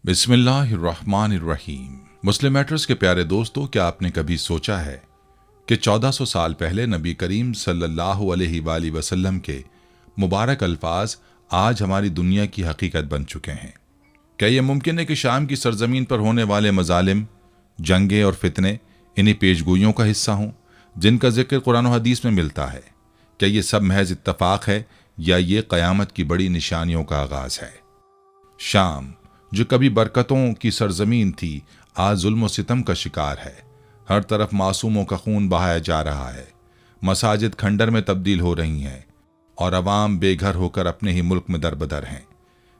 बिस्मिल्लाहिर्रहमानिर्रहीम। मुस्लिम मैटर्स के प्यारे दोस्तों, क्या आपने कभी सोचा है कि 1400 साल पहले नबी करीम सल्लल्लाहु अलैहि वसल्लम के मुबारक अल्फाज आज हमारी दुनिया की हकीकत बन चुके हैं? क्या यह मुमकिन है कि शाम की सरजमीन पर होने वाले मजालिम, जंगें और फितने इन्हीं पेशगोइयों का हिस्सा हों जिनका जिक्र कुरान और हदीस में मिलता है? क्या ये सब महज इत्तफाक है या ये क़यामत की बड़ी निशानियों का आगाज़ है? शाम, जो कभी बरकतों की सरजमीन थी, आज जुल्म और सितम का शिकार है। हर तरफ मासूमों का खून बहाया जा रहा है, मसाजिद खंडर में तब्दील हो रही हैं और अवाम बेघर होकर अपने ही मुल्क में दरबदर हैं।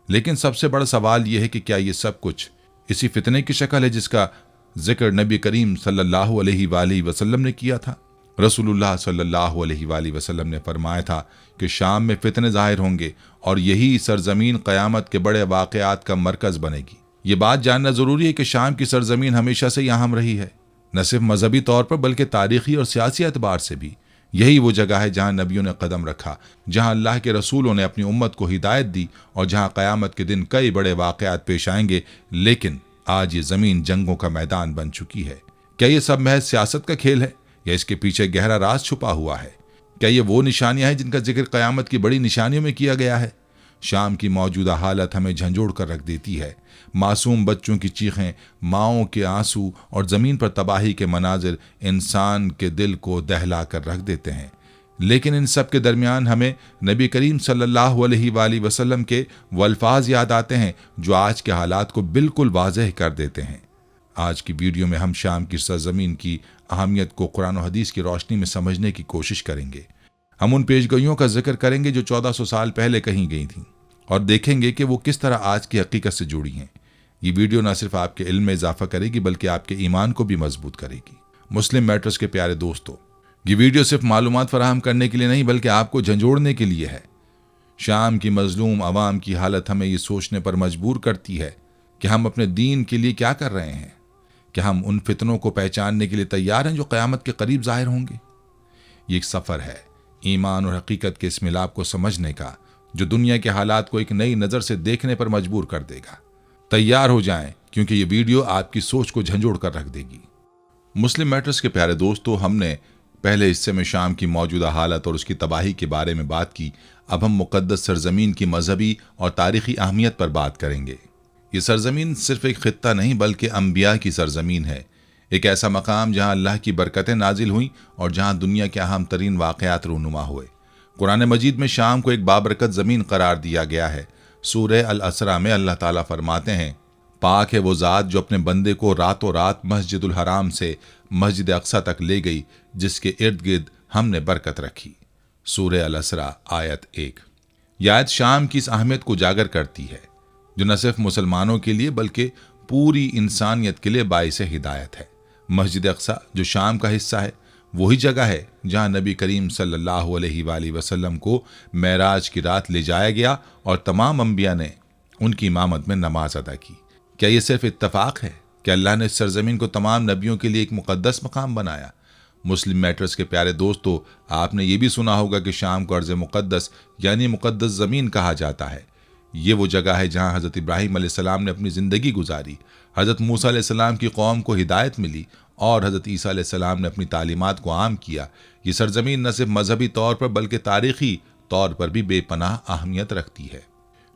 लेकिन सबसे बड़ा सवाल यह है कि क्या ये सब कुछ इसी फितने की शक्ल है जिसका जिक्र नबी करीम सल्लल्लाहु अलैहि वसल्लम ने किया था? रसूलुल्लाह सल्लल्लाहु अलैहि वसल्लम ने फरमाया था कि शाम में फितने ज़ाहिर होंगे और यही सरजमीन क़यामत के बड़े वाक़यात का मरकज़ बनेगी। ये बात जानना ज़रूरी है कि शाम की सरजमीन हमेशा से यहाँ रही है, न सिर्फ मजहबी तौर पर बल्कि तारीख़ी और सियासी एतबार से भी। यही वो जगह है जहाँ नबियों ने कदम रखा, जहाँ अल्लाह के रसूलों ने अपनी उम्मत को हिदायत दी और जहाँ क़यामत के दिन कई बड़े वाक़यात पेश आएंगे। लेकिन आज ये ज़मीन जंगों का मैदान बन चुकी है। क्या ये सब महज सियासत का खेल है या इसके पीछे गहरा राज छुपा हुआ है? क्या ये वो निशानियां हैं जिनका जिक्र क़यामत की बड़ी निशानियों में किया गया है? शाम की मौजूदा हालत हमें झंझोड़ कर रख देती है। मासूम बच्चों की चीखें, माओं के आंसू और ज़मीन पर तबाही के मनाजिर इंसान के दिल को दहला कर रख देते हैं। लेकिन इन सब के दरमियान हमें नबी करीम सल्लल्लाहु अलैहि वसल्लम के वो अल्फाज याद आते हैं जो आज के हालात को बिल्कुल वाज़ेह कर देते हैं। आज की वीडियो में हम शाम की सरजमीन की अहमियत को कुरान और हदीस की रोशनी में समझने की कोशिश करेंगे। हम उन पेशगोइयों का जिक्र करेंगे जो 1400 साल पहले कहीं गई थीं और देखेंगे कि वो किस तरह आज की हकीकत से जुड़ी हैं। ये वीडियो न सिर्फ आपके इल्म में इजाफा करेगी बल्कि आपके ईमान को भी मजबूत करेगी। मुस्लिम मैटर्स के प्यारे दोस्तों, ये वीडियो सिर्फ मालूमात फराहम करने के लिए नहीं बल्कि आपको झंझोड़ने के लिए है। शाम की मजलूम आवाम की हालत हमें ये सोचने पर मजबूर करती है कि हम अपने दीन के लिए क्या कर रहे हैं। क्या हम उन फितनों को पहचानने के लिए तैयार हैं जो क़यामत के करीब ज़ाहिर होंगे? ये एक सफ़र है ईमान और हकीकत के इस मिलाप को समझने का, जो दुनिया के हालात को एक नई नज़र से देखने पर मजबूर कर देगा। तैयार हो जाएं, क्योंकि ये वीडियो आपकी सोच को झंझोड़ कर रख देगी। मुस्लिम मैटर्स के प्यारे दोस्तों, हमने पहले हिस्से में शाम की मौजूदा हालत और उसकी तबाही के बारे में बात की। अब हम मुक़द्दस सरजमीन की मजहबी और तारीख़ी अहमियत पर बात करेंगे। ये सरजमीन सिर्फ एक खित्ता नहीं बल्कि अंबिया की सरजमीन है, एक ऐसा मकाम जहाँ अल्लाह की बरकतें नाजिल हुई और जहाँ दुनिया के अहम तरीन वाक़यात रूनुमा हुए। कुरान मजीद में शाम को एक बाबरकत ज़मीन करार दिया गया है। सूरह अल असरा में अल्लाह ताला फरमाते हैं, पाक है वो ज़ात जो अपने बंदे को रातों रात मस्जिदुल हराम से मस्जिद अक्सा तक ले गई, जिसके इर्द गिर्द हमने बरकत रखी। सूरह अल असरा आयत 1। यह आयत शाम की इस अहमियत को उजागर करती है जो न सिर्फ मुसलमानों के लिए बल्कि पूरी इंसानियत के लिए बाइस हिदायत है। मस्जिद अक्सा जो शाम का हिस्सा है, वही जगह है जहाँ नबी करीम सल्लल्लाहु अलैहि वसल्लम को मेराज की रात ले जाया गया और तमाम अंबिया ने उनकी इमामत में नमाज अदा की। क्या ये सिर्फ इत्तफाक है कि अल्लाह ने इस सरजमीन को तमाम नबियों के लिए एक मुक़द्दस मकाम बनाया? मुस्लिम मैटर्स के प्यारे दोस्तों, आपने ये भी सुना होगा कि शाम को अर्ज़ मुक़द्दस यानी मुक़द्दस ज़मीन कहा जाता है। ये वो जगह है जहाँ हज़रत इब्राहीम अलैहिस्सलाम ने अपनी ज़िंदगी गुजारी, हज़रत मूसा अलैहिस्सलाम की कौम को हिदायत मिली और हज़रत ईसा अलैहिस्सलाम ने अपनी तालीमात को आम किया। ये सरजमीन न सिर्फ मजहबी तौर पर बल्कि तारीख़ी तौर पर भी बेपनाह अहमियत रखती है।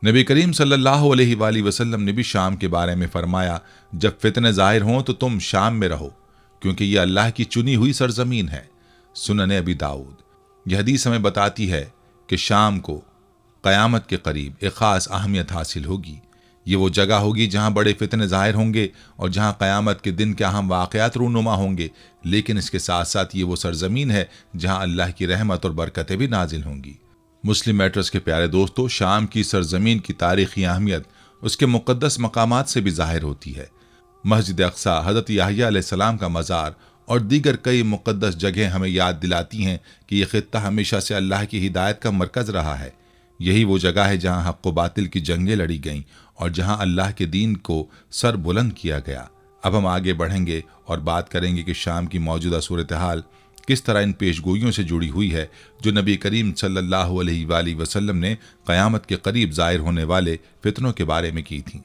नबी करीम सल्लल्लाहु अलैहि वसल्लम ने भी शाम के बारे में फ़रमाया, जब फितने ज़ाहिर हों तो तुम शाम में रहो, क्योंकि ये अल्लाह की चुनी हुई सरजमीन है। सुनन अबी दाऊद। यह हदीस हमें बताती है कि शाम को क़यामत के करीब एक ख़ास अहमियत हासिल होगी। ये वो जगह होगी जहाँ बड़े फितने ज़ाहिर होंगे और जहाँ क़यामत के दिन के अहम वाक़यात रूनुमा होंगे। लेकिन इसके साथ साथ ये वो सरजमीन है जहाँ अल्लाह की रहमत और बरकतें भी नाजिल होंगी। मुस्लिम मैटर्स के प्यारे दोस्तों, शाम की सरजमीन की तारीख़ी अहमियत उसके मुक़द्दस मकामात से भी ज़ाहिर होती है। मस्जिद अक्सा, हज़रत याह्या अलैहिस्सलाम का मज़ार और दीगर कई मुक़द्दस जगह हमें याद दिलाती हैं कि यह खित्ता हमेशा से अल्लाह की हिदायत का मरकज़ रहा है। यही वो जगह है जहाँ हक़ व बातिल की जंगें लड़ी गईं और जहाँ अल्लाह के दीन को सर बुलंद किया गया। अब हम आगे बढ़ेंगे और बात करेंगे कि शाम की मौजूदा सूरत हाल किस तरह इन पेशगोइयों से जुड़ी हुई है जो नबी करीम सल्लल्लाहु अलैहि वसल्लम ने क़यामत के करीब ज़ाहिर होने वाले फितनों के बारे में की थीं।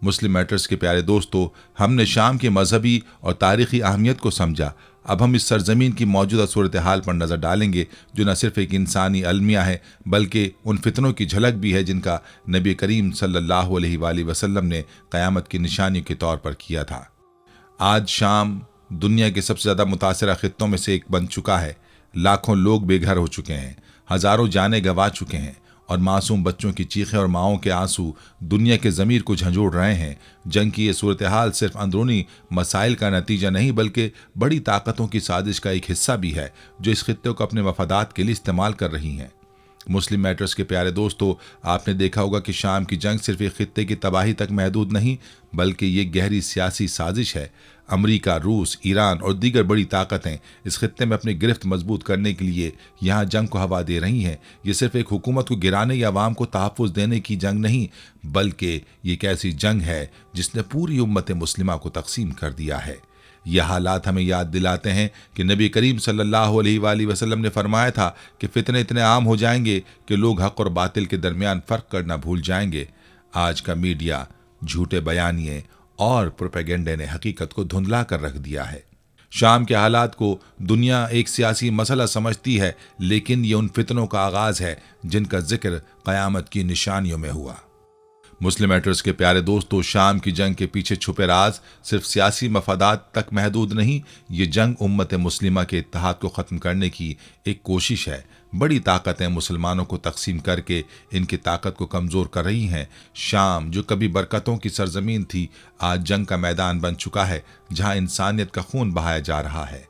मुस्लिम मैटर्स के प्यारे दोस्तों, हमने शाम की मजहबी और तारीखी अहमियत को समझा। अब हम इस सरजमीन की मौजूदा सूरत हाल पर नज़र डालेंगे जो न सिर्फ एक इंसानी अलमिया है बल्कि उन फितनों की झलक भी है जिनका नबी करीम सल्लल्लाहु अलैहि वसल्लम ने क़यामत की निशानी के तौर पर किया था। आज शाम दुनिया के सबसे ज़्यादा मुतासरा खित्तों में से एक बन चुका है। लाखों लोग बेघर हो चुके हैं, हज़ारों जानें गंवा चुके हैं और मासूम बच्चों की चीखें और माओं के आंसू दुनिया के ज़मीर को झंझोड़ रहे हैं। जंग की ये सूरत हाल सिर्फ अंदरूनी मसाइल का नतीजा नहीं बल्कि बड़ी ताकतों की साजिश का एक हिस्सा भी है जो इस खित्ते को अपने मफादात के लिए इस्तेमाल कर रही हैं। मुस्लिम मैटर्स के प्यारे दोस्तों, आपने देखा होगा कि शाम की जंग सिर्फ एक खित्ते की तबाही तक महदूद नहीं बल्कि ये गहरी सियासी साजिश है। अमेरिका, रूस, ईरान और दीगर बड़ी ताकतें इस खित्ते में अपनी गिरफ्त मजबूत करने के लिए यहाँ जंग को हवा दे रही हैं। ये सिर्फ एक हुकूमत को गिराने या अवाम को तहफ़्फ़ुज़ देने की जंग नहीं बल्कि ये एक ऐसी जंग है जिसने पूरी उम्मत मुस्लिमा को तकसीम कर दिया है। यह हालात हमें याद दिलाते हैं कि नबी करीम सल्लल्लाहु अलैहि वसल्लम ने फरमाया था कि फितने इतने आम हो जाएंगे कि लोग हक़ और बातिल के दरमियान फ़र्क करना भूल जाएंगे। आज का मीडिया, झूठे बयानिए और प्रोपेगेंडे ने हकीकत को धुंधला कर रख दिया है। शाम के हालात को दुनिया एक सियासी मसला समझती है लेकिन ये उन फितनों का आगाज़ है जिनका जिक्र क़यामत की निशानियों में हुआ। मुस्लिम मैटर्स के प्यारे दोस्तों, शाम की जंग के पीछे छुपे राज सिर्फ सियासी मफादात तक महदूद नहीं, ये जंग उम्मत मुस्लिमा के इत्तेहाद को ख़त्म करने की एक कोशिश है। बड़ी ताकतें मुसलमानों को तकसीम करके इनकी ताकत को कमज़ोर कर रही हैं। शाम जो कभी बरकतों की सरजमीन थी आज जंग का मैदान बन चुका है जहाँ इंसानियत का खून बहाया जा रहा है।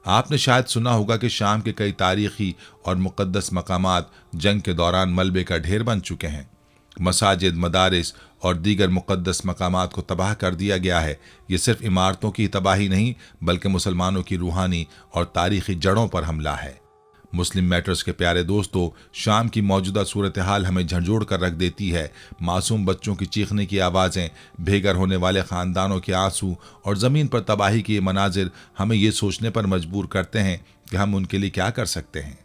आपने शायद सुना होगा कि शाम के कई तारीखी और मुक़द्दस मकामात जंग के दौरान मलबे का ढेर बन चुके हैं। मसाजिद, मदारिस और दीगर मुक़द्दस मकामात को तबाह कर दिया गया है। ये सिर्फ इमारतों की तबाही नहीं बल्कि मुसलमानों की रूहानी और तारीख़ी जड़ों पर हमला है। मुस्लिम मैटर्स के प्यारे दोस्तों, शाम की मौजूदा सूरत हाल हमें झंझोड़ कर रख देती है। मासूम बच्चों की चीखने की आवाज़ें, बेघर होने वाले ख़ानदानों के आंसू और ज़मीन पर तबाही के ये मनाजिर हमें ये सोचने पर मजबूर करते हैं कि हम उनके लिए क्या कर सकते हैं।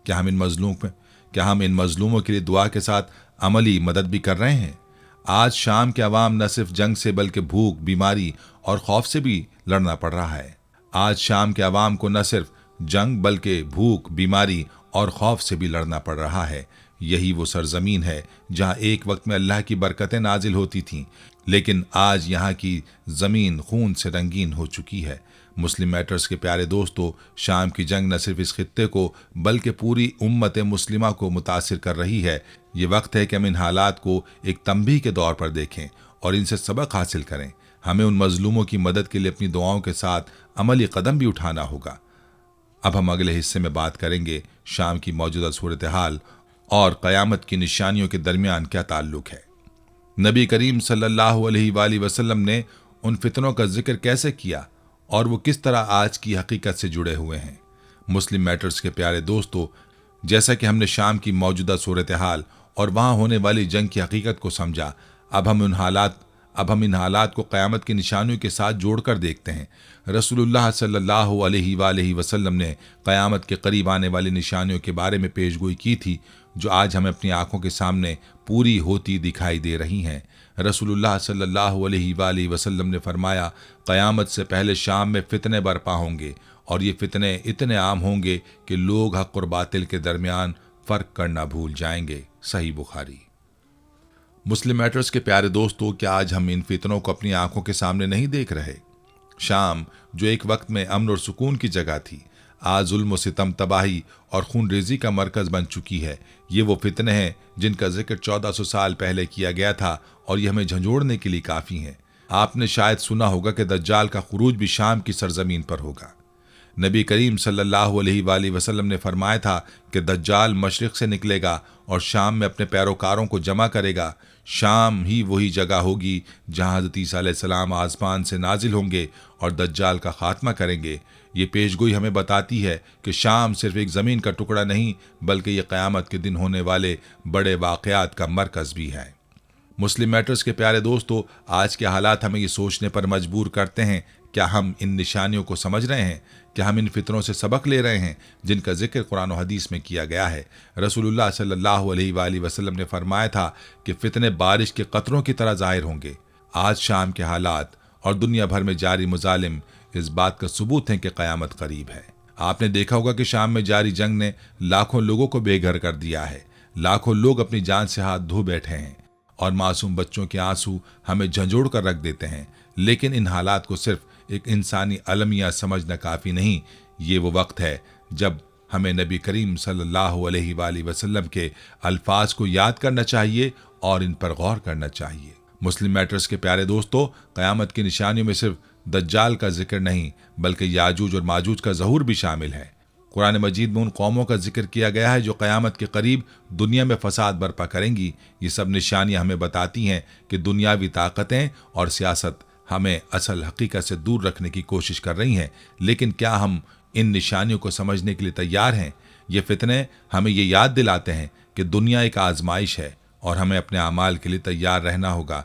क्या हम इन मजलूमों के लिए दुआ के साथ अमली मदद भी कर रहे हैं? आज शाम के अवाम न सिर्फ जंग से बल्कि भूख, बीमारी और खौफ से भी लड़ना पड़ रहा है। आज शाम के अवाम को न सिर्फ जंग बल्कि भूख, बीमारी और खौफ से भी लड़ना पड़ रहा है। यही वो सरजमीन है जहाँ एक वक्त में अल्लाह की बरकतें नाजिल होती थीं लेकिन आज यहाँ की ज़मीन खून से रंगीन हो चुकी है। मुस्लिम मैटर्स के प्यारे दोस्तों, शाम की जंग न सिर्फ इस खित्ते को बल्कि पूरी उम्मत मुस्लिमा को मुतासिर कर रही है। ये वक्त है कि हम इन हालात को एक तंबीह के दौर पर देखें और इनसे सबक हासिल करें। हमें उन मजलूमों की मदद के लिए अपनी दुआओं के साथ अमली कदम भी उठाना होगा। अब हम अगले हिस्से में बात करेंगे शाम की मौजूदा सूरत हाल और क़यामत की निशानियों के दरमियान क्या ताल्लुक़ है। नबी करीम सल्लल्लाहु अलैहि वसल्लम ने उन फितनों का जिक्र कैसे किया और वो किस तरह आज की हकीकत से जुड़े हुए हैं। मुस्लिम मैटर्स के प्यारे दोस्तों, जैसा कि हमने शाम की मौजूदा सूरत हाल और वहाँ होने वाली जंग की हकीकत को समझा, अब हम इन हालात को क़यामत की निशानियों के साथ जोड़कर देखते हैं। रसूलुल्लाह सल्लल्लाहु अलैहि वसल्लम ने क़यामत के करीब आने वाली निशानियों के बारे में पेशगोई की थी जो आज हमें अपनी आंखों के सामने पूरी होती दिखाई दे रही हैं। रसूलुल्लाह सल्लल्लाहु अलैहि वसल्लम ने फरमाया, क़यामत से पहले शाम में फितने बरपा होंगे और ये फितने इतने आम होंगे कि लोग हक़ और बातिल के दरमियान फ़र्क करना भूल जाएंगे। सही बुखारी। मुस्लिम मैटर्स के प्यारे दोस्तों, क्या आज हम इन फितनों को अपनी आंखों के सामने नहीं देख रहे? शाम जो एक वक्त में अमन और सुकून की जगह थी आज जुल्म और सितम, तबाही और खून रेजी का मरकज़ बन चुकी है। ये वो फितने हैं जिनका जिक्र 1400 साल पहले किया गया था और ये हमें झंझोड़ने के लिए काफ़ी हैं। आपने शायद सुना होगा कि दज्जाल का खुरूज भी शाम की सरजमीन पर होगा। नबी करीम सल्लल्लाहु अलैहि वसल्लम ने फरमाया था कि दज्जाल मशरिक़ से निकलेगा और शाम में अपने पैरोकारों को जमा करेगा। शाम ही वही जगह होगी जहाँ हज़रत ईसा अलैहिस्सलाम आसमान से नाजिल होंगे और दज्जाल का खात्मा करेंगे। ये पेशगोई हमें बताती है कि शाम सिर्फ एक ज़मीन का टुकड़ा नहीं बल्कि ये क़यामत के दिन होने वाले बड़े वाक़यात का मरकज़ भी है। मुस्लिम मैटर्स के प्यारे दोस्तों, आज के हालात हमें ये सोचने पर मजबूर करते हैं, क्या हम इन निशानियों को समझ रहे हैं? क्या हम इन फितरों से सबक ले रहे हैं जिनका जिक्र कुरान और हदीस में किया गया है? रसूलुल्लाह सल्लल्लाहु अलैहि वसल्लम ने फरमाया था कि फितने बारिश के कतरों की तरह ज़ाहिर होंगे। آج شام کے حالات اور دنیا بھر میں جاری مظالم اس بات کا ثبوت ہیں کہ قیامت قریب ہے۔ آپ نے دیکھا ہوگا کہ شام میں جاری جنگ نے لاکھوں لوگوں کو بے گھر کر دیا ہے، لاکھوں لوگ اپنی جان سے ہاتھ دھو بیٹھے ہیں، اور معصوم بچوں کے آنسو ہمیں جھنجھوڑ کر رکھ دیتے ہیں۔ لیکن ان حالات کو صرف ایک انسانی المیہ سمجھنا کافی نہیں، یہ وہ وقت ہے جب ہمیں نبی کریم صلی اللہ علیہ وآلہ وسلم کے الفاظ کو یاد کرنا چاہیے اور ان پر غور کرنا چاہیے۔ مسلم میٹرز کے پیارے دوستو، قیامت کی نشانیوں میں صرف دجال کا ذکر نہیں بلکہ یاجوج اور ماجوج کا ظہور بھی شامل ہے۔ قرآن مجید میں ان قوموں کا ذکر کیا گیا ہے جو قیامت کے قریب دنیا میں فساد برپا کریں گی۔ یہ سب نشانیاں ہمیں بتاتی ہیں کہ دنیاوی طاقتیں اور سیاست ہمیں اصل حقیقت سے دور رکھنے کی کوشش کر رہی ہیں، لیکن کیا ہم ان نشانیوں کو سمجھنے کے لیے تیار ہیں؟ یہ فتنے ہمیں یہ یاد دلاتے ہیں کہ دنیا ایک آزمائش ہے اور ہمیں اپنے اعمال کے لیے تیار رہنا ہوگا۔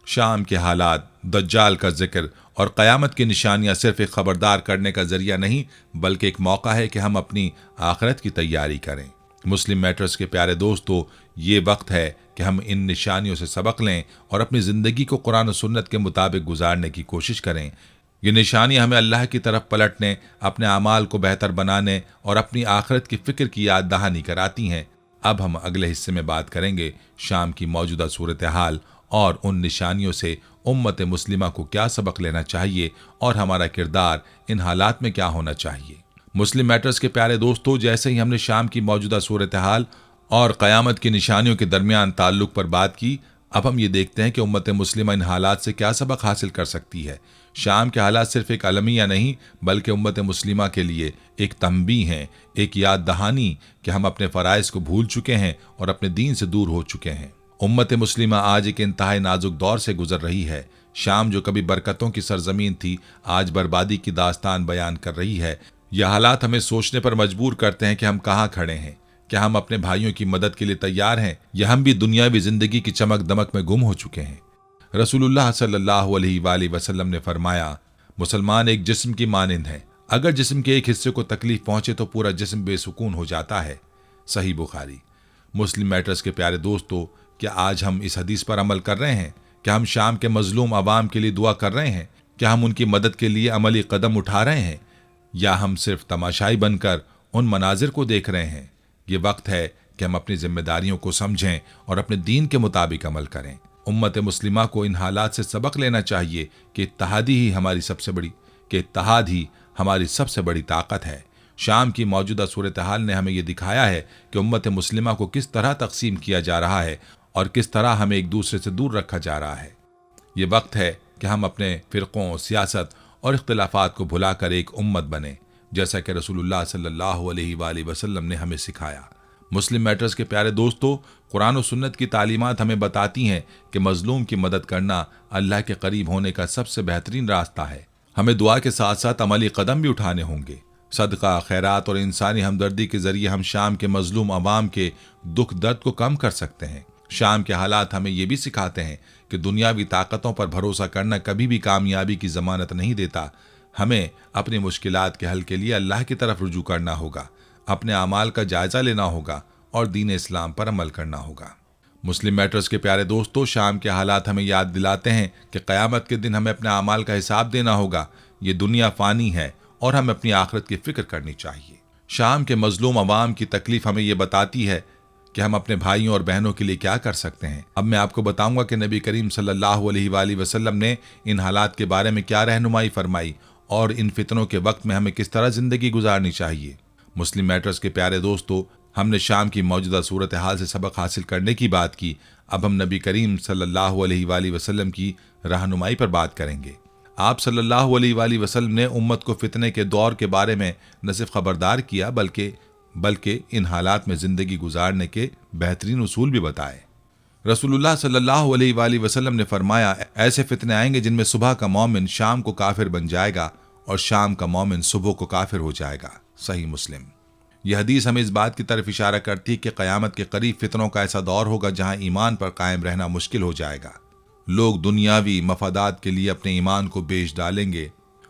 شام کے حالات، دجال کا ذکر اور قیامت کی نشانیاں صرف ایک خبردار کرنے کا ذریعہ نہیں بلکہ ایک موقع ہے کہ ہم اپنی آخرت کی تیاری کریں۔ مسلم میٹرز کے پیارے دوستو، یہ وقت ہے کہ ہم ان نشانیوں سے سبق لیں اور اپنی زندگی کو قرآن و سنت کے مطابق گزارنے کی کوشش کریں۔ یہ نشانیاں ہمیں اللہ کی طرف پلٹنے، اپنے اعمال کو بہتر بنانے اور اپنی آخرت کی فکر کی یاد دہانی کراتی ہیں۔ اب ہم اگلے حصے میں بات کریں گے شام کی موجودہ صورتحال اور ان نشانیوں سے امت مسلمہ کو کیا سبق لینا چاہیے اور ہمارا کردار ان حالات میں کیا ہونا چاہیے۔ مسلم میٹرز کے پیارے دوستو، جیسے ہی ہم نے شام کی موجودہ صورتحال اور قیامت کی نشانیوں کے درمیان تعلق پر بات کی، اب ہم یہ دیکھتے ہیں کہ امت مسلمہ ان حالات سے کیا سبق حاصل کر سکتی ہے۔ شام کے حالات صرف ایک المیہ نہیں بلکہ امت مسلمہ کے لیے ایک تنبیہ ہیں، ایک یاد دہانی کہ ہم اپنے فرائض کو بھول چکے ہیں اور اپنے دین سے دور ہو چکے ہیں۔ امت مسلمہ آج ایک انتہائی نازک دور سے گزر رہی ہے۔ شام جو کبھی برکتوں کی سرزمین تھی، آج بربادی کی داستان بیان کر رہی ہے۔ یہ حالات ہمیں سوچنے پر مجبور کرتے ہیں کہ ہم کہاں کھڑے ہیں۔ کیا ہم اپنے بھائیوں کی مدد کے لیے تیار ہیں یا ہم بھی دنیاوی زندگی کی چمک دمک میں گم ہو چکے ہیں؟ رسول اللہ صلی اللہ علیہ وآلہ وسلم نے فرمایا، مسلمان ایک جسم کی مانند ہے، اگر جسم کے ایک حصے کو تکلیف پہنچے تو پورا جسم بے سکون ہو جاتا ہے۔ صحیح بخاری۔ مسلم میٹرز کے پیارے دوستو، کیا آج ہم اس حدیث پر عمل کر رہے ہیں؟ کیا ہم شام کے مظلوم عوام کے لیے دعا کر رہے ہیں؟ کیا ہم ان کی مدد کے لیے عملی قدم اٹھا رہے ہیں یا ہم صرف تماشائی بن کر ان مناظر کو دیکھ رہے ہیں؟ یہ وقت ہے کہ ہم اپنی ذمہ داریوں کو سمجھیں اور اپنے دین کے مطابق عمل کریں۔ امت مسلمہ کو ان حالات سے سبق لینا چاہیے کہ اتحاد ہی ہماری سب سے بڑی طاقت ہے۔ شام کی موجودہ صورتحال نے ہمیں یہ دکھایا ہے کہ امت مسلمہ کو کس طرح تقسیم کیا جا رہا ہے اور کس طرح ہمیں ایک دوسرے سے دور رکھا جا رہا ہے۔ یہ وقت ہے کہ ہم اپنے فرقوں، سیاست اور اختلافات کو بھلا کر ایک امت بنیں، جیسا کہ رسول اللہ صلی اللہ علیہ وآلہ وسلم نے ہمیں سکھایا۔ مسلم میٹرز کے پیارے دوستو، قرآن و سنت کی تعلیمات ہمیں بتاتی ہیں کہ مظلوم کی مدد کرنا اللہ کے قریب ہونے کا سب سے بہترین راستہ ہے۔ ہمیں دعا کے ساتھ ساتھ عملی قدم بھی اٹھانے ہوں گے۔ صدقہ، خیرات اور انسانی ہمدردی کے ذریعے ہم شام کے مظلوم عوام کے دکھ درد کو کم کر سکتے ہیں۔ شام کے حالات ہمیں یہ بھی سکھاتے ہیں کہ دنیاوی طاقتوں پر بھروسہ کرنا کبھی بھی کامیابی کی ضمانت نہیں دیتا۔ ہمیں اپنی مشکلات کے حل کے لیے اللہ کی طرف رجوع کرنا ہوگا، اپنے اعمال کا جائزہ لینا ہوگا اور دین اسلام پر عمل کرنا ہوگا۔ مسلم میٹرز کے پیارے دوستو، شام کے حالات ہمیں یاد دلاتے ہیں کہ قیامت کے دن ہمیں اپنے اعمال کا حساب دینا ہوگا۔ یہ دنیا فانی ہے اور ہمیں اپنی آخرت کی فکر کرنی چاہیے۔ شام کے مظلوم عوام کی تکلیف ہمیں یہ بتاتی ہے کہ ہم اپنے بھائیوں اور بہنوں کے لیے کیا کر سکتے ہیں۔ اب میں آپ کو بتاؤں گا کہ نبی کریم صلی اللہ علیہ وآلہ وسلم نے ان حالات کے بارے میں کیا رہنمائی فرمائی اور ان فتنوں کے وقت میں ہمیں کس طرح زندگی گزارنی چاہیے۔ مسلم میٹرز کے پیارے دوستو، ہم نے شام کی موجودہ صورتحال سے سبق حاصل کرنے کی بات کی۔ اب ہم نبی کریم صلی اللہ علیہ وآلہ وسلم کی رہنمائی پر بات کریں گے۔ آپ صلی اللہ علیہ وآلہ وسلم نے امت کو فتنے کے دور کے بارے میں نہ صرف خبردار کیا بلکہ ان حالات میں زندگی گزارنے کے بہترین اصول بھی بتائے۔ رسول اللہ صلی اللہ علیہ وآلہ وسلم نے فرمایا، ایسے فتنے آئیں گے جن میں صبح کا مومن شام کو کافر بن جائے گا اور شام کا مومن صبح کو کافر ہو جائے گا۔ صحیح مسلم۔ یہ حدیث ہمیں اس بات کی طرف اشارہ کرتی ہے کہ قیامت کے قریب فتنوں کا ایسا دور ہوگا جہاں ایمان پر قائم رہنا مشکل ہو جائے گا۔ لوگ دنیاوی مفادات کے لیے اپنے ایمان کو بیچ ڈالیں گے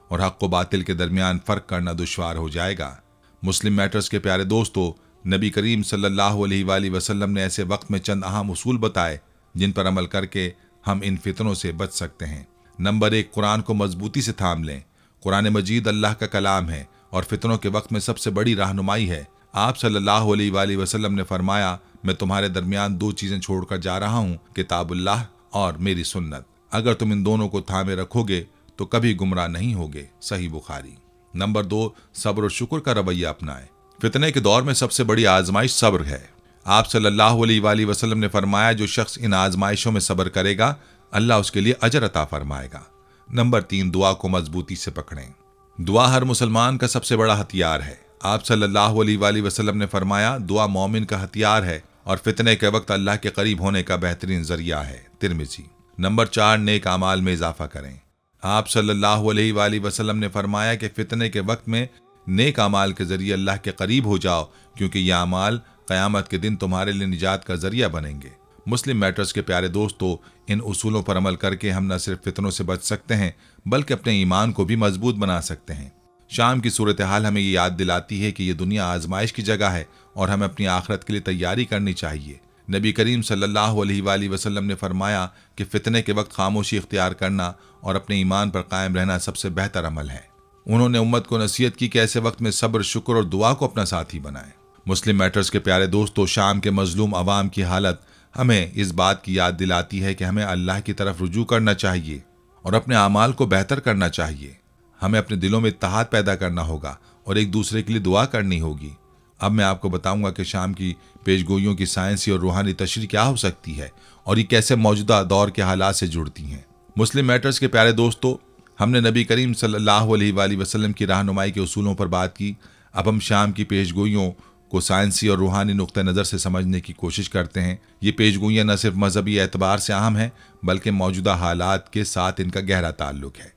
اور حق و باطل کے درمیان فرق کرنا دشوار ہو جائے گا۔ مسلم میٹرز کے پیارے دوستو، نبی کریم صلی اللہ علیہ وآلہ وسلم نے ایسے وقت میں چند اہم اصول بتائے جن پر عمل کر کے हम इन फितनों से बच सकते हैं। नंबर 1, कुरान को मजबूती से थाम लें। कुरान मजीद अल्लाह का कलाम है और फितनों के वक्त में सबसे बड़ी रहनुमाई है। आप सल्लल्लाहु अलैहि वसल्लम ने फरमाया, मैं तुम्हारे दरमियान 2 चीजें छोड़कर जा रहा हूँ, किताबुल्लाह और मेरी सुन्नत। अगर तुम इन दोनों को थामे रखोगे तो कभी गुमराह नहीं होगे। सही बुखारी। नंबर 2, सब्र और शुक्र का रवैया अपनाएं। फितने के दौर में सबसे बड़ी आजमाइश सब्र है। आप सल्लल्लाहु अलैहि वसल्लम ने फरमाया, जो शख्स इन आजमाइशों में सब्र करेगा अल्लाह उसके लिए अजर अता फरमाएगा। नंबर 3, दुआ को मजबूती से पकड़ें। दुआ हर मुसलमान का सबसे बड़ा हथियार है। आप सल्लल्लाहु अलैहि वसल्लम ने फरमाया, दुआ मोमिन का हथियार है और फितने के वक्त अल्लाह के करीब होने का बेहतरीन जरिया है। तिरमिजी। नंबर 4, नेक अमाल में इजाफा करें। आप सल्लल्लाहु अलैहि वसल्लम ने फरमाया कि फितने के वक्त में नेक अमाल के जरिए अल्लाह के करीब हो जाओ, क्योंकि यह अमाल क़यामत के दिन तुम्हारे लिए निजात का जरिया बनेंगे। मुस्लिम मैटर्स के प्यारे दोस्तों, इन उसूलों पर अमल करके हम न सिर्फ फितनों से बच सकते हैं बल्कि अपने ईमान को भी मजबूत बना सकते हैं। शाम की सूरत हाल हमें ये याद दिलाती है कि ये दुनिया आजमाइश की जगह है और हमें अपनी आखिरत के लिए तैयारी करनी चाहिए। नबी करीम सल्लल्लाहु अलैहि वसल्लम ने फरमाया कि फितने के वक्त खामोशी इख्तियार करना और अपने ईमान पर कायम रहना सबसे बेहतर अमल है। उन्होंने उम्मत को नसीहत की कि ऐसे वक्त में सब्र, शुक्र और दुआ को अपना साथी बनाएं। मुस्लिम मैटर्स के प्यारे दोस्तों, शाम के मजलूम अवाम की हालत हमें इस बात की याद दिलाती है कि हमें अल्लाह की तरफ रुजू करना चाहिए और अपने अमाल को बेहतर करना चाहिए। हमें अपने दिलों में इत्तेहाद पैदा करना होगा और एक दूसरे के लिए दुआ करनी होगी। अब मैं आपको बताऊंगा कि शाम की पेशगोइयों की साइंसी और रूहानी तशरीह क्या हो सकती है और ये कैसे मौजूदा दौर के हालात से जुड़ती हैं। मुस्लिम मैटर्स के प्यारे दोस्तों, हमने नबी करीम सल्लल्लाहु अलैहि वसल्लम की रहनुमाई के उसूलों पर बात की। अब हम शाम की पेशगोइयों को साइंसी और रूहानी नुक्ता नज़र से समझने की कोशिश करते हैं। ये पेशगोइयाँ न सिर्फ मजहबी एतबार से अहम हैं बल्कि मौजूदा हालात के साथ इनका गहरा ताल्लुक है।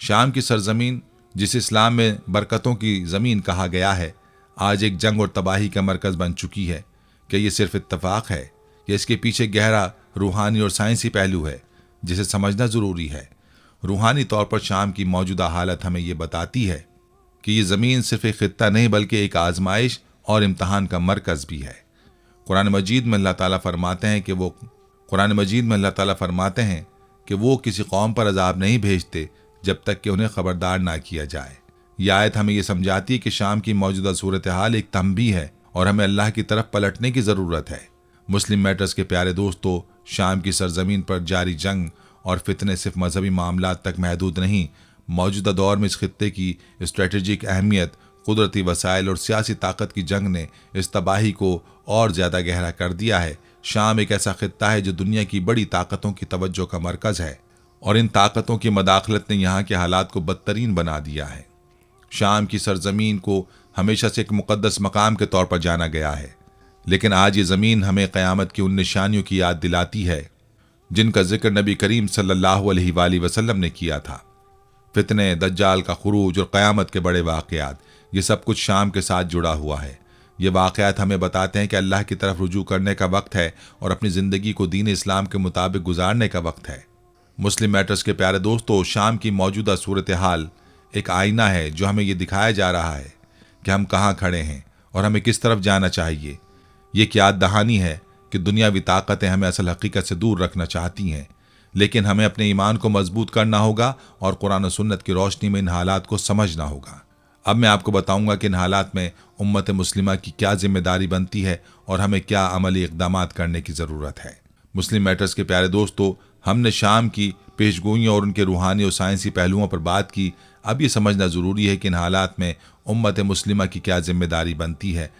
शाम की सरजमीन, जिसे इस्लाम में बरकतों की ज़मीन कहा गया है, आज एक जंग और तबाही का मरकज़ बन चुकी है। क्या ये सिर्फ इत्तफाक है या इसके पीछे गहरा रूहानी और साइंसी पहलू है जिसे समझना ज़रूरी है। रूहानी तौर पर शाम की मौजूदा हालत हमें ये बताती है कि ये ज़मीन सिर्फ एक खित्ता नहीं बल्कि एक आजमाइश और इम्तहान का मरकज़ भी है। कुरान मजीद में अल्लाह ताला फरमाते हैं कि वो किसी कौम पर अजाब नहीं भेजते जब तक कि उन्हें खबरदार ना किया जाए। यह आयत हमें यह समझाती है कि शाम की मौजूदा सूरत हाल एक तंबीह है और हमें अल्लाह की तरफ पलटने की ज़रूरत है। मुस्लिम मैटर्स के प्यारे दोस्तों, शाम की सरजमीन पर जारी जंग और फितने सिर्फ मजहबी मामलात तक महदूद नहीं, मौजूदा दौर में इस खित्ते की स्ट्रेटजिक अहमियत, कुदरती वसाइल और सियासी ताकत की जंग ने इस तबाही को और ज़्यादा गहरा कर दिया है। शाम एक ऐसा खित्ता है जो दुनिया की बड़ी ताकतों की तवज्जो का मरकज़ है और इन ताकतों की मदाखलत ने यहाँ के हालात को बदतरीन बना दिया है। शाम की सरजमीन को हमेशा से एक मुक़द्दस मकाम के तौर पर जाना गया है, लेकिन आज ये ज़मीन हमें क़यामत की उन निशानियों की याद दिलाती है जिनका जिक्र नबी करीम सल्लल्लाहु अलैहि वसल्लम ने किया था। फितने, दज्जाल का खुरूज और क़यामत के बड़े वाक़यात, ये सब कुछ शाम के साथ जुड़ा हुआ है। ये वाक़यात हमें बताते हैं कि अल्लाह की तरफ रुजू करने का वक्त है और अपनी ज़िंदगी को दीन इस्लाम के मुताबिक गुजारने का वक्त है। मुस्लिम मैटर्स के प्यारे दोस्तों, शाम की मौजूदा सूरत हाल एक आईना है जो हमें ये दिखाया जा रहा है कि हम कहाँ खड़े हैं और हमें किस तरफ जाना चाहिए। ये क्या दहानी है कि दुनियावी ताकतें हमें असल हकीकत से दूर रखना चाहती हैं, लेकिन हमें अपने ईमान को मजबूत करना होगा और कुरान और सुन्नत की रोशनी में इन हालात को समझना होगा। अब मैं आपको बताऊंगा कि इन हालात में उम्मत मुस्लिमा की क्या जिम्मेदारी बनती है और हमें क्या अमली इक़दामात करने की ज़रूरत है। मुस्लिम मैटर्स के प्यारे दोस्तों, हमने शाम की पेशगोइयों और उनके रूहानी और साइंसी पहलुओं पर बात की। अब ये समझना ज़रूरी है कि इन हालात में उम्मत मुस्लिमा की क्या जिम्मेदारी बनती है।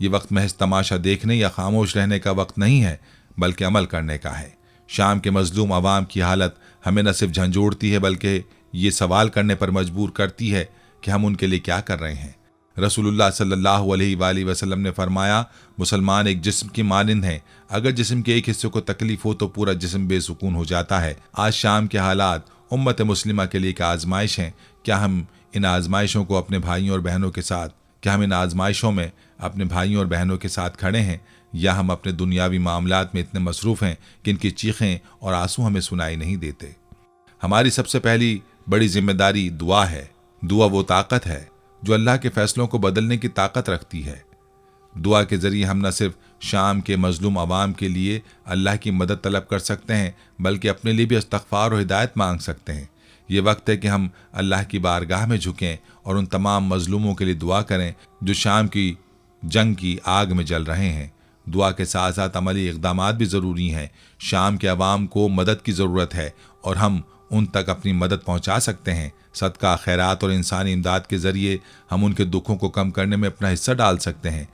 ये वक्त महज तमाशा देखने या खामोश रहने का वक्त नहीं है बल्कि अमल करने का है। शाम के मजलूम अवाम की हालत हमें न सिर्फ झंझोड़ती है बल्कि ये सवाल करने पर मजबूर करती है कि हम उनके लिए क्या कर रहे हैं। रसूलुल्लाह सल्लल्लाहु अलैहि वसल्लम ने फरमाया, मुसलमान एक जिस्म की मानिंद है, अगर जिस्म के एक हिस्से को तकलीफ हो तो पूरा जिस्म बेसुकून हो जाता है। आज शाम के हालात उम्मत मुस्लिमा के लिए एक आजमाइश हैं। क्या हम इन आजमाइशों में अपने भाइयों और बहनों के साथ खड़े हैं, या हम अपने दुनियावी मामलात में इतने मसरूफ़ हैं कि इनकी चीखें और आंसू हमें सुनाई नहीं देते। हमारी सबसे पहली बड़ी जिम्मेदारी दुआ है। दुआ वो ताकत है जो अल्लाह के फैसलों को बदलने की ताकत रखती है। दुआ के ज़रिए हम न सिर्फ शाम के मजलूम अवाम के लिए अल्लाह की मदद तलब कर सकते हैं, बल्कि अपने लिए भी इस्तग़फ़ार और हिदायत मांग सकते हैं। ये वक्त है कि हम अल्लाह की बारगाह में झुकें और उन तमाम मजलूमों के लिए दुआ करें जो शाम की जंग की आग में जल रहे हैं। दुआ के साथ साथ अमली इक़दामात भी ज़रूरी हैं। शाम के अवाम को मदद की ज़रूरत है और हम उन तक अपनी मदद पहुंचा सकते हैं। सदका, खैरात और इंसानी इमदाद के ज़रिए हम उनके दुखों को कम करने में अपना हिस्सा डाल सकते हैं।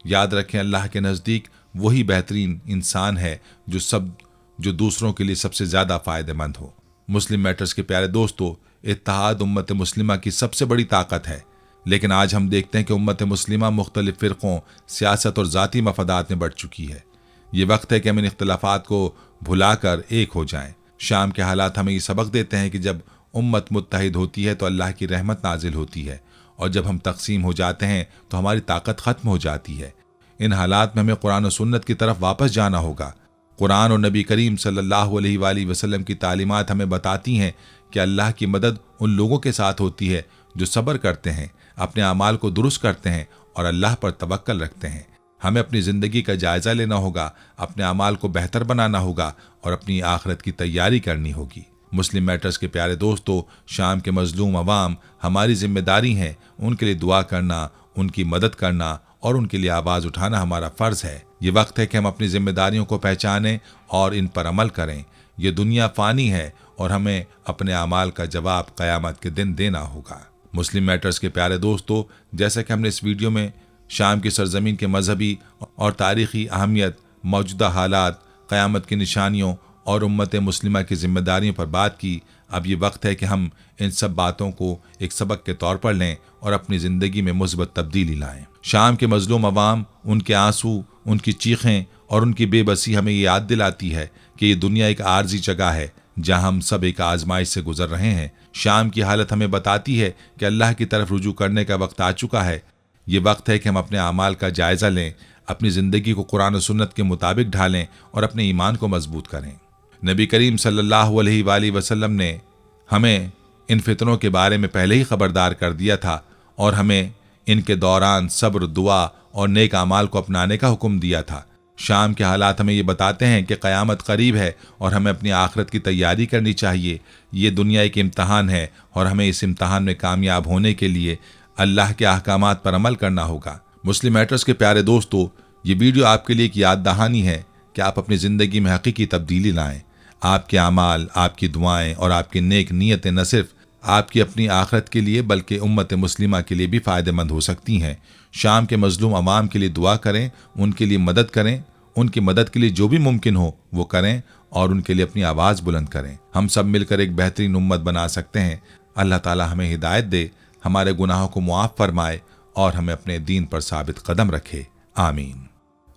याद रखें, अल्लाह के नज़दीक वही बेहतरीन इंसान है जो दूसरों के लिए सबसे ज़्यादा फ़ायदेमंद हो। मुस्लिम मैटर्स के प्यारे दोस्तों, इत्तेहाद उम्मत मुस्लिमा की सबसे बड़ी ताकत है, लेकिन आज हम देखते हैं कि उम्मत मुस्लिमा मुख्तलिफ फ़िरक़ों, सियासत और ज़ाती मफादात में बढ़ चुकी है। ये वक्त है कि हम इन इख्तलाफात को भुलाकर एक हो जाएं। शाम के हालात हमें ये सबक देते हैं कि जब उम्मत मुत्तहिद होती है तो अल्लाह की रहमत नाजिल होती है, और जब हम तकसीम हो जाते हैं तो हमारी ताकत ख़त्म हो जाती है। इन हालात में हमें कुरान और सुन्नत की तरफ वापस जाना होगा। कुरान और नबी करीम सल्लल्लाहु अलैहि वसल्लम की तालीमात हमें बताती हैं कि अल्लाह की मदद उन लोगों के साथ होती है जो सब्र करते हैं, अपने अमाल को दुरुस्त करते हैं और अल्लाह पर तवक्कल रखते हैं। हमें अपनी ज़िंदगी का जायज़ा लेना होगा, अपने अमाल को बेहतर बनाना होगा और अपनी आखिरत की तैयारी करनी होगी। मुस्लिम मैटर्स के प्यारे दोस्तों, शाम के मजलूम अवाम हमारी जिम्मेदारी है। उनके लिए दुआ करना, उनकी मदद करना और उनके लिए आवाज़ उठाना हमारा फ़र्ज़ है। ये वक्त है कि हम अपनी जिम्मेदारियों को पहचानें और इन पर अमल करें। ये दुनिया फ़ानी है और हमें अपने अमाल का जवाब क़यामत के दिन देना होगा। मुस्लिम मैटर्स के प्यारे दोस्तों, जैसा कि हमने इस वीडियो में शाम की सरजमीन के मजहबी और तारीख़ी अहमियत, मौजूदा हालात, क़यामत की निशानियों और उम्मत मुस्लिमा की जिम्मेदारियों पर बात की, अब ये वक्त है कि हम इन सब बातों को एक सबक के तौर पर लें और अपनी ज़िंदगी में मुस्बत तब्दीली लाएं। शाम के मजलूम अवाम, उनके आंसू, उनकी चीखें और उनकी बेबसी हमें ये याद दिलाती है कि ये दुनिया एक आर्जी जगह है जहां हम सब एक आजमाइश से गुजर रहे हैं। शाम की हालत हमें बताती है कि अल्लाह की तरफ रुजू करने का वक्त आ चुका है। ये वक्त है कि हम अपने अमाल का जायज़ा लें, अपनी ज़िंदगी को कुरान और सुन्नत के मुताबिक ढालें और अपने ईमान को मजबूत करें। नबी करीम सल्लल्लाहु अलैहि वसल्लम ने हमें इन फितनों के बारे में पहले ही खबरदार कर दिया था और हमें इनके दौरान सब्र, दुआ और नेक अमाल को अपनाने का हुक्म दिया था। शाम के हालात हमें ये बताते हैं कि क़यामत करीब है और हमें अपनी आखिरत की तैयारी करनी चाहिए। ये दुनिया एक इम्तहान है और हमें इस इम्तहान में कामयाब होने के लिए अल्लाह के अहकामात पर अमल करना होगा। मुस्लिम मैटर्स के प्यारे दोस्तों, ये वीडियो आपके लिए एक याद दहानी है कि आप अपनी ज़िंदगी में हकीकी तब्दीली लाएं। आपके अमाल, आपकी दुआएं और आपकी नेक नीयतें न सिर्फ आपकी अपनी आखिरत के लिए बल्कि उम्मत मुस्लिमा के लिए भी फ़ायदेमंद हो सकती हैं। शाम के मजलूम अवाम के लिए दुआ करें, उनके लिए मदद करें, उनकी मदद के लिए जो भी मुमकिन हो वो करें और उनके लिए अपनी आवाज़ बुलंद करें। हम सब मिलकर एक बेहतरीन उम्मत बना सकते हैं। अल्लाह ताला हमें हिदायत दे, हमारे गुनाहों को मुआफ़ फरमाए और हमें अपने दीन पर साबित कदम रखे। आमीन।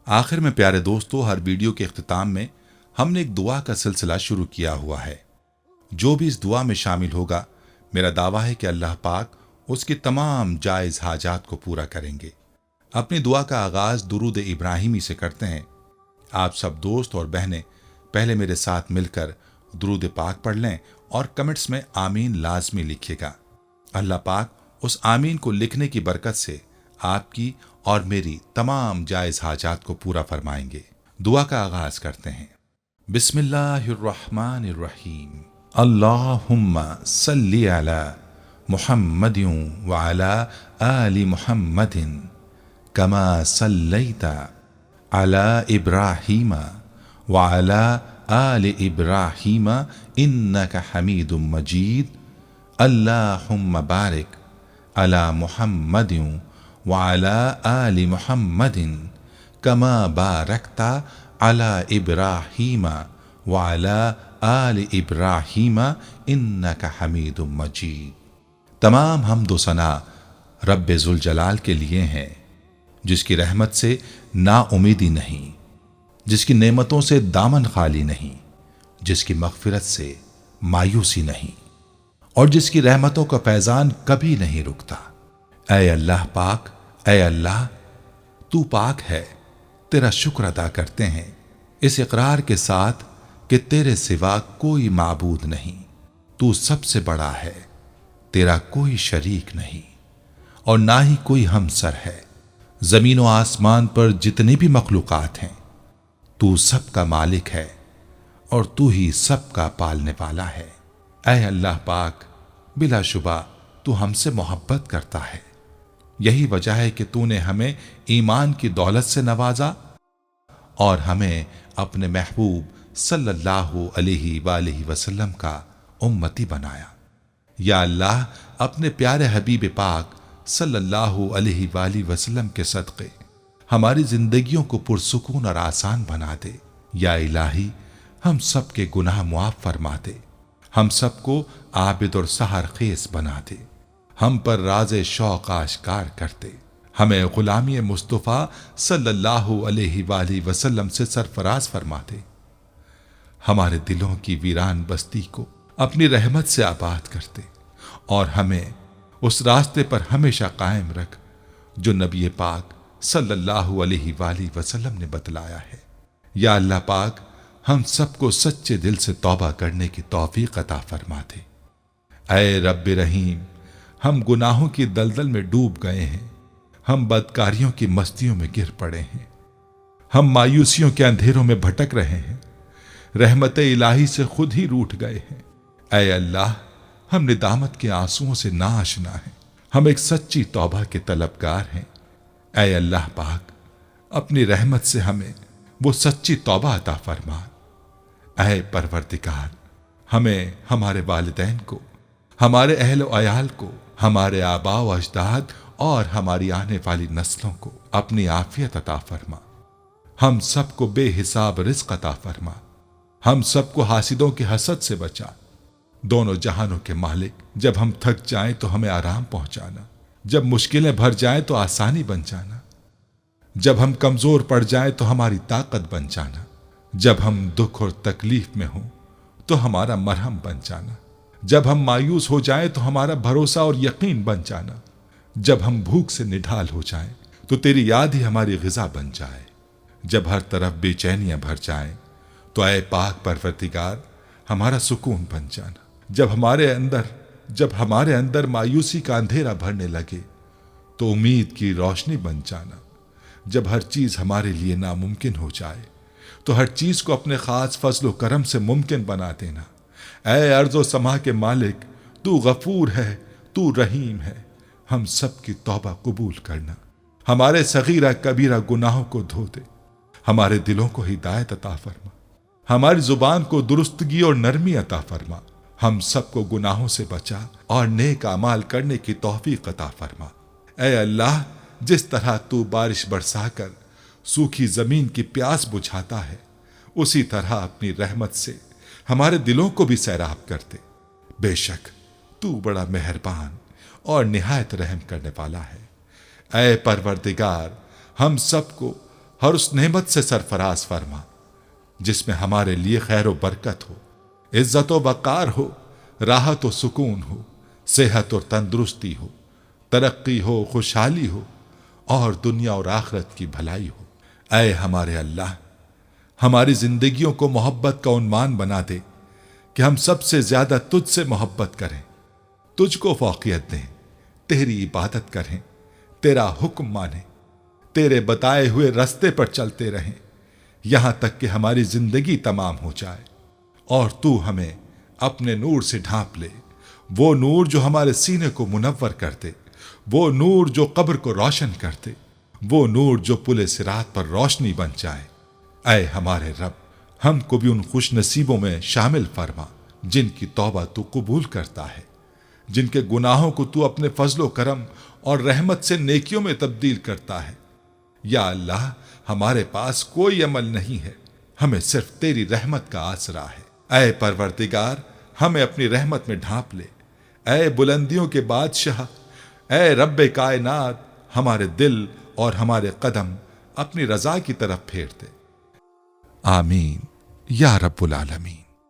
आखिर में प्यारे दोस्तों, हर वीडियो के इख्तिताम में हमने एक दुआ का सिलसिला शुरू किया हुआ है। जो भी इस दुआ में शामिल होगा, मेरा दावा है कि अल्लाह पाक उसकी तमाम जायज़ हाजात को पूरा करेंगे। अपनी दुआ का आगाज़ दुरूद इब्राहिमी से करते हैं। आप सब दोस्त और बहनें पहले मेरे साथ मिलकर दुरूद पाक पढ़ लें और कमेंट्स में आमीन लाजमी लिखिएगा। अल्लाह पाक उस आमीन को लिखने की बरकत से आपकी और मेरी तमाम जायज़ हाजात को पूरा फरमाएंगे। दुआ का आगाज़ करते हैं। बिस्मिल्लाहिर्रहमानिर्रहीम। अल्लाहुम्मा सल्ली अला मुहम्मदिन व अला आलि मुहम्मदिन कमा सल्लैता अला इब्राहीम व अला आलि इब्राहीम इन्नका हमीदुम मजीद। अल्लाहुम्मा बारिक अला मुहम्मदिन व अला आलि मुहम्मदिन कमा बारकता अला इब्राहीम व अला आलि इब्राहीम इन्नका हमीदुम मजीद। तमाम हम्द व सना रब्बे ज़ुल जलाल के लिए हैं, जिसकी रहमत से नाउमीदी नहीं, जिसकी नेमतों से दामन खाली नहीं, जिसकी मग़फ़िरत से मायूसी नहीं और जिसकी रहमतों का फैज़ान कभी नहीं रुकता। ऐ अल्लाह पाक, ऐ अल्लाह तू पाक है, तेरा शुक्र अदा करते हैं इस इकरार के साथ कि तेरे सिवा कोई माबूद नहीं, तू सबसे बड़ा है, तेरा कोई शरीक नहीं और ना ही कोई हमसर है। زمین و آسمان پر جتنی بھی مخلوقات ہیں تو سب کا مالک ہے اور تو ہی سب کا پالنے والا ہے۔ اے اللہ پاک، بلا شبہ تو ہم سے محبت کرتا ہے، یہی وجہ ہے کہ تو نے ہمیں ایمان کی دولت سے نوازا اور ہمیں اپنے محبوب صلی اللہ علیہ وآلہ وسلم کا امتی بنایا۔ یا اللہ، اپنے پیارے حبیب پاک صلی اللہ علیہ وآلہ وسلم کے صدقے ہماری زندگیوں کو پرسکون اور آسان بنا دے۔ یا الہی، ہم سب کے گناہ معاف فرما دے، ہم سب کو عابد اور سحر خیز بنا دے، ہم پر راز شوق آشکار کر دے، ہمیں غلامی مصطفیٰ صلی اللہ علیہ وآلہ وسلم سے سرفراز فرما دے، ہمارے دلوں کی ویران بستی کو اپنی رحمت سے آباد کر دے اور ہمیں اس راستے پر ہمیشہ قائم رکھ جو نبی پاک صلی اللہ علیہ وآلہ وسلم نے بتلایا ہے۔ یا اللہ پاک، ہم سب کو سچے دل سے توبہ کرنے کی توفیق عطا فرما دے۔ اے رب رحیم، ہم گناہوں کی دلدل میں ڈوب گئے ہیں، ہم بدکاریوں کی مستیوں میں گر پڑے ہیں، ہم مایوسیوں کے اندھیروں میں بھٹک رہے ہیں، رحمت الہی سے خود ہی روٹھ گئے ہیں۔ اے اللہ، ہم ندامت کے آنسوؤں سے ناآشنا ہیں، ہم ایک سچی توبہ کے طلبگار ہیں۔ اے اللہ پاک، اپنی رحمت سے ہمیں وہ سچی توبہ عطا فرما۔ اے پروردگار، ہمیں ہمارے والدین کو، ہمارے اہل و عیال کو، ہمارے آباء و اجداد اور ہماری آنے والی نسلوں کو اپنی عافیت عطا فرما، ہم سب کو بے حساب رزق عطا فرما، ہم سب کو حاسدوں کے حسد سے بچا۔ دونوں جہانوں کے مالک، جب ہم تھک جائیں تو ہمیں آرام پہنچانا، جب مشکلیں بھر جائیں تو آسانی بن جانا، جب ہم کمزور پڑ جائیں تو ہماری طاقت بن جانا، جب ہم دکھ اور تکلیف میں ہوں تو ہمارا مرہم بن جانا، جب ہم مایوس ہو جائیں تو ہمارا بھروسہ اور یقین بن جانا، جب ہم بھوک سے نڈھال ہو جائیں تو تیری یاد ہی ہماری غذا بن جائے، جب ہر طرف بے چینیاں بھر جائیں تو اے پاک پروردگار ہمارا سکون بن جانا، جب ہمارے اندر مایوسی کا اندھیرا بھرنے لگے تو امید کی روشنی بن جانا، جب ہر چیز ہمارے لیے ناممکن ہو جائے تو ہر چیز کو اپنے خاص فضل و کرم سے ممکن بنا دینا۔ اے ارض و سما کے مالک، تو غفور ہے، تو رحیم ہے، ہم سب کی توبہ قبول کرنا، ہمارے صغیرہ کبیرہ گناہوں کو دھو دے، ہمارے دلوں کو ہدایت عطا فرما، ہماری زبان کو درستگی اور نرمی عطا فرما، ہم سب کو گناہوں سے بچا اور نیک اعمال کرنے کی توفیق عطا فرما۔ اے اللہ، جس طرح تو بارش برسا کر سوکھی زمین کی پیاس بجھاتا ہے، اسی طرح اپنی رحمت سے ہمارے دلوں کو بھی سیراب کر دے۔ بے شک تو بڑا مہربان اور نہایت رحم کرنے والا ہے۔ اے پروردگار، ہم سب کو ہر اس نعمت سے سرفراز فرما جس میں ہمارے لیے خیر و برکت ہو، عزت و وقار ہو، راحت و سکون ہو، صحت اور تندرستی ہو، ترقی ہو، خوشحالی ہو اور دنیا اور آخرت کی بھلائی ہو۔ اے ہمارے اللہ، ہماری زندگیوں کو محبت کا عنوان بنا دے کہ ہم سب سے زیادہ تجھ سے محبت کریں، تجھ کو فوقیت دیں، تیری عبادت کریں، تیرا حکم مانیں، تیرے بتائے ہوئے رستے پر چلتے رہیں یہاں تک کہ ہماری زندگی تمام ہو جائے اور تو ہمیں اپنے نور سے ڈھانپ لے، وہ نور جو ہمارے سینے کو منور کر دے، وہ نور جو قبر کو روشن کر دے، وہ نور جو پل صراط پر روشنی بن جائے۔ اے ہمارے رب، ہم کو بھی ان خوش نصیبوں میں شامل فرما جن کی توبہ تو قبول کرتا ہے، جن کے گناہوں کو تو اپنے فضل و کرم اور رحمت سے نیکیوں میں تبدیل کرتا ہے۔ یا اللہ، ہمارے پاس کوئی عمل نہیں ہے، ہمیں صرف تیری رحمت کا آسرا ہے۔ اے پروردگار، ہمیں اپنی رحمت میں ڈھانپ لے۔ اے بلندیوں کے بادشاہ، اے رب کائنات، ہمارے دل اور ہمارے قدم اپنی رضا کی طرف پھیر دے۔ آمین یا رب العالمین۔